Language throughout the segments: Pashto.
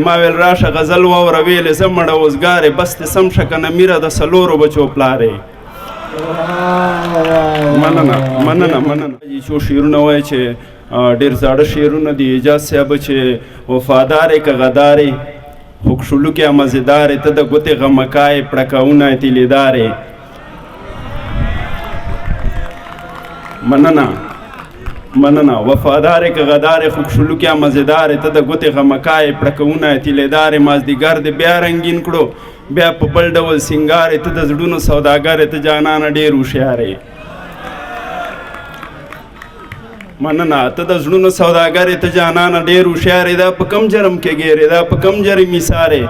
ما ویل راشه غزل واوره ویلې زه مړه اوزګارې بس دې سم شه که نه میره د څلورو بچو پلارې. مننه څو شعرونه وایي چې ډېر زاړه شعرونه دي اعجاز صاحب چې وفادارې که غدارې خو کښلوکې مزېدارې ته د ګوتې غمکای پړکونه تیلېدارې. مننه وفادارې که غدارې خو کښلوکې مزېدارې ته د ګوتې غمکای پړکونه تیلېدارې. مازدیګر دې بیا رنګین کړو بیا په بل ډول سینګارې ته د زړونو سوداګرې ته جانانه ډېر هوښیارې. مننه ته د زړونو سوداګرې ته جانانه ډېر هوښیارې. دا په کم جرم کې ګیرې دا په کم جرم ایسارې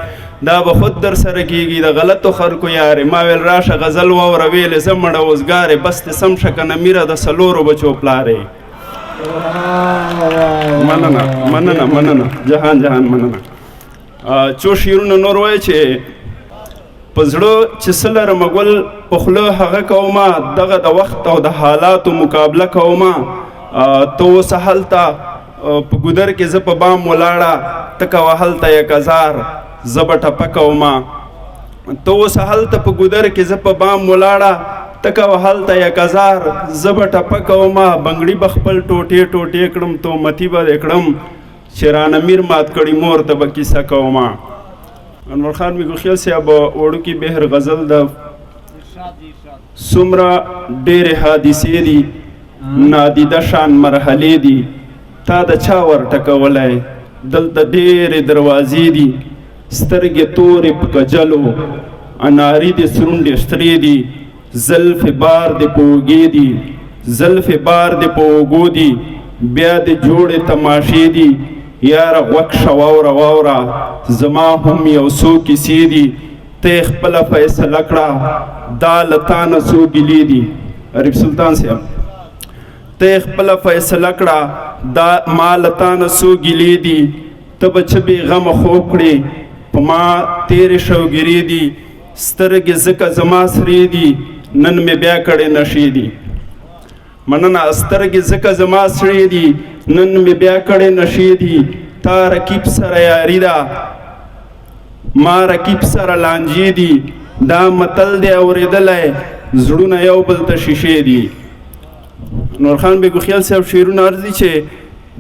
دا به خود در سره کېږي د غلطو خلکو یارې. ما ویل راشه غزل واوره ویلې زه مړه اوزګارې بس دې سم شه که نه میره د څلورو بچو پلارې. مننه جهان مننه. څو شعرونه نور وایي چې په زړه چې څه لرمه ګل په خوله هغه کومه دغه د وخت او د حالاتو مقابله کومه. ته اوس هلته په ګودر کې زه په بام ولاړه ته کوه هلته یک هزار زه به ټپه کومه. ته اوس هلته په ګودر کې زه په بام ولاړه ته کوه هلته یک هزار زه به ټپه کومه. بنګړي به خپل ټوټې کړم تومتي به دې کړم چې رانه میر مات کړي مور ته به کیسه کومه. انور خان میګوخیل صاحب وړوکی بهر غزل د څومره ډېرې حادثې دي نادیده شان مرحلې دي تا د چا ور ټکولی دلته ډېرې دروازې دي سترګې تورې په کجلو اناري دې سرونډې سترې دي زلفې بار دې په اوږې دي بیا دې جوړې تماشې دي یاره غوږ شه واوره زما هم یو څو کیسې دي ته یې خپله فیصله کړه دا له تا نه څو ګیلې دي. غریب سلطان صاحب ته یې خپله فیصله کړه دا ما له تا نه څو ګیلې دي ته به څه بې غمه خوب کړې په ما تېرې شوګیرې دي سترګې ځکه زما سرې دي نن مې بیا کړې نشې دي. مننه سترګې ځکه زما سرې دي نن مې بیا کړې نشې دي. تا رقیب سره یاري ده ما رقیب سره لانجې دي دا متل دی اورېدلی زړونه یو بل ته شیشې دي. نور خان بیګوخیل صاحب شعرونه ارزي چې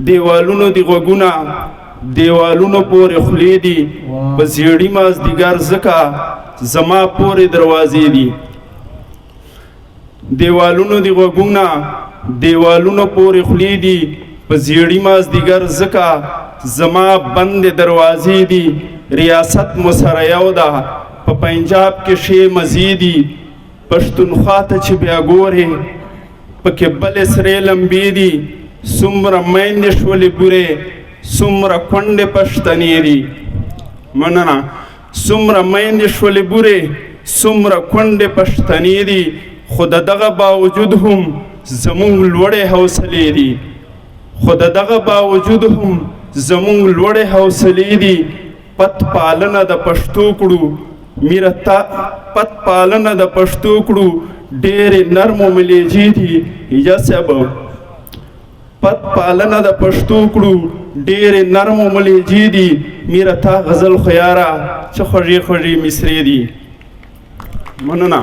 دیوالونو دی غوږونه دیوالونو پورې خولې دي په زیړي مازدیګر ځکه زما پورې دروازې دي. دیوالونو دی غوږونه دیوالونو پورې خولې دي په زیړي مازدیګر ځکه زما بندې دروازې دي. ریاست مو سره یو ده په پنجاب کې شی مزې دي پښتونخوا ته چې بیا ګورې پکې بلې سرې لمبې دي څومره میندې شولې بورې څومره کونډې پښتنې دي. مننه څومره میندې شولې بورې څومره کونډې پښتنې دي خو د دغه باوجود هم زمونږ لوړې حوصلې دي پت پالنه د پښتو کړو میره تا پت پالنه د پښتو کړو ډېرې نرمو ملیجې دي. ایجاز صاحب پت پالنه د پښتو کړو ډېرې نرمو ملیجې دي میره تا غزل خو یاره څه خوږې مصرې دي. مننه.